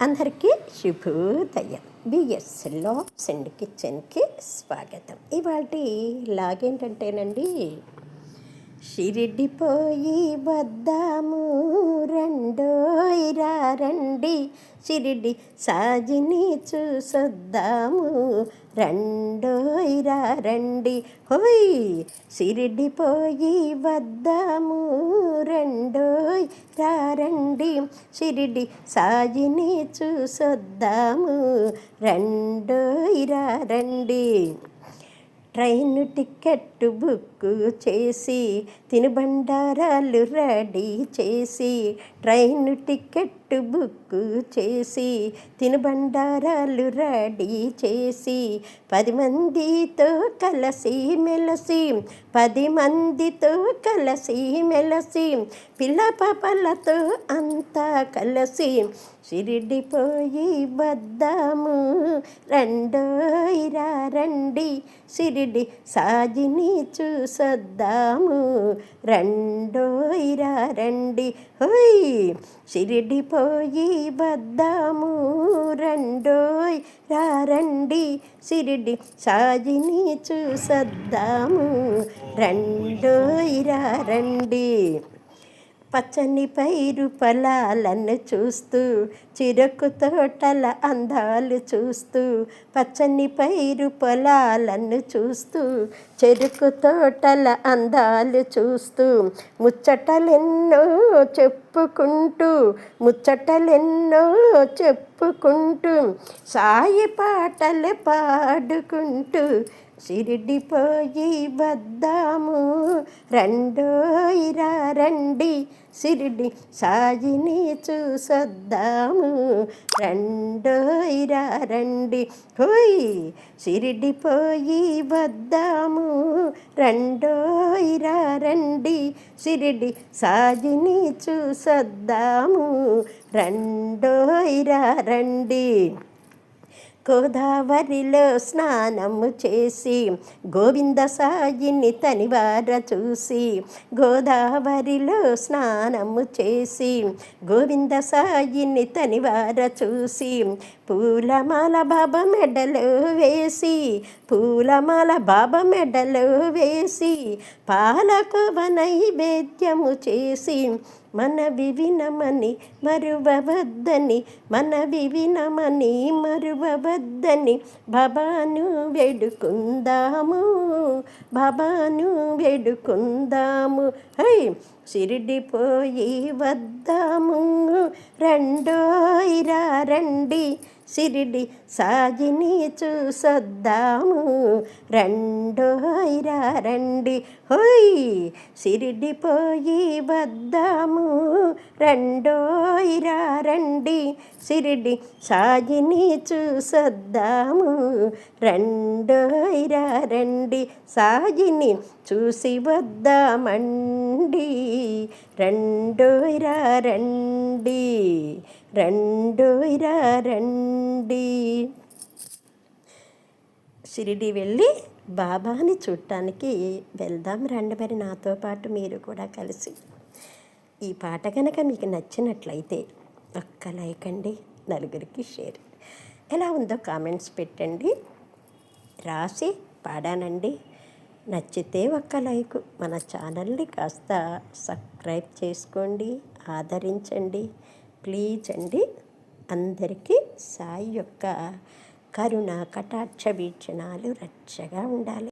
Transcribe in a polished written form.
అందరికీ శుభోదయం. బిఎస్లో సెండ్ కిచెన్కి స్వాగతం. ఇవాళ లాగేంటంటేనండి, షిరిడిపోయి వద్దాము రెండోయిరా రండి, షిరిడి సాజిని చూసొద్దాము రెండోయిరా రండి. హోయ్ షిరిడిపోయి వద్దాము రెండోయిరా రండి, షిరిడి సాజిని చూసొద్దాము రెండోయిరా రండి. ట్రైన్ టికెట్ బుక్ చేసి తినుబండారాలు రెడీ చేసి, ట్రైన్ టికెట్ బుక్ చేసి తినుబండారాలు రెడీ చేసి, 10 మందితో కలిసి మెలసి 10 మందితో కలిసి మెలసి, పిల్ల పాపలతో అంతా కలిసి షిరిడిపోయి వద్దాము రెండోయిరా రండి, షిరిడి సాజిని చూసొద్దాము రెండోయిరా రండి. హోయ్ షిరిడిపోయి వద్దాము రెండోయిరా రండి, షిరిడి సాజిని చూసొద్దాము రెండోయిరా రండి. పచ్చని పైరు పొలాలను చూస్తూ, చిరకు తోటల అందాలు చూస్తూ, పచ్చని పైరు పొలాలను చూస్తూ, చెరుకు తోటల అందాలు చూస్తూ, ముచ్చటలెన్నో చెప్పుకుంటూ ముచ్చటలెన్నో చెప్పుకుంటూ, సాయి పాటలు పాడుకుంటూ షిరిడిపోయి వద్దాము రెండోయిరా రండి, షిరిడి సాజిని చూసొద్దాము రెండోయిరా రండి. హోయ్ షిరిడిపోయి వద్దాము రెండోయిరా రండి, షిరిడి సాజిని చూసొద్దాము రెండోయిరా రండి. గోదావరిలో స్నానము చేసి గోవింద సాయిని తనివార చూసి, గోదావరిలో స్నానము చేసి గోవింద సాయిని తనివార చూసి, పూలమాల బాబా మెడలో వేసి పూలమాల బాబా మెడలో వేసి, పాలకోవ నైవేద్యము చేసి, మన వివినమని మరువవద్దని మన వివినమని మరువవద్దని బాబాను వేడుకుందాము బాబాను వేడుకుందాము. హై షిరిడిపోయి వద్దాము రెండోయిరా రండి, షిరిడి సాజిని చూసొద్దాము రెండోయిరా రండి. హోయ్ షిరిడిపోయి వద్దాము రెండోయిరా రండి, షిరిడి సాజిని చూసొద్దాము రెండోయిరా రండి. సాజిని చూసి వద్దామండి రెండోయిరా రండి రెండోయిరా రండి. షిరిడి వెళ్ళి బాబాని చూడటానికి వెళ్దాం రండి. మరి నాతో పాటు మీరు కూడా కలిసి. ఈ పాట కనుక మీకు నచ్చినట్లయితే ఒక్క లైక్ అండి, నలుగురికి షేర్. ఎలా ఉందో కామెంట్స్ పెట్టండి, రాసి పాడానండి. నచ్చితే ఒక్క లైక్. మన ఛానల్ని కాస్త సబ్స్క్రైబ్ చేసుకోండి, ఆదరించండి ప్లీజ్ అండి. అందరికీ సాయి యొక్క కరుణ కటాక్ష వీక్షణాలు రక్షగా ఉండాలి.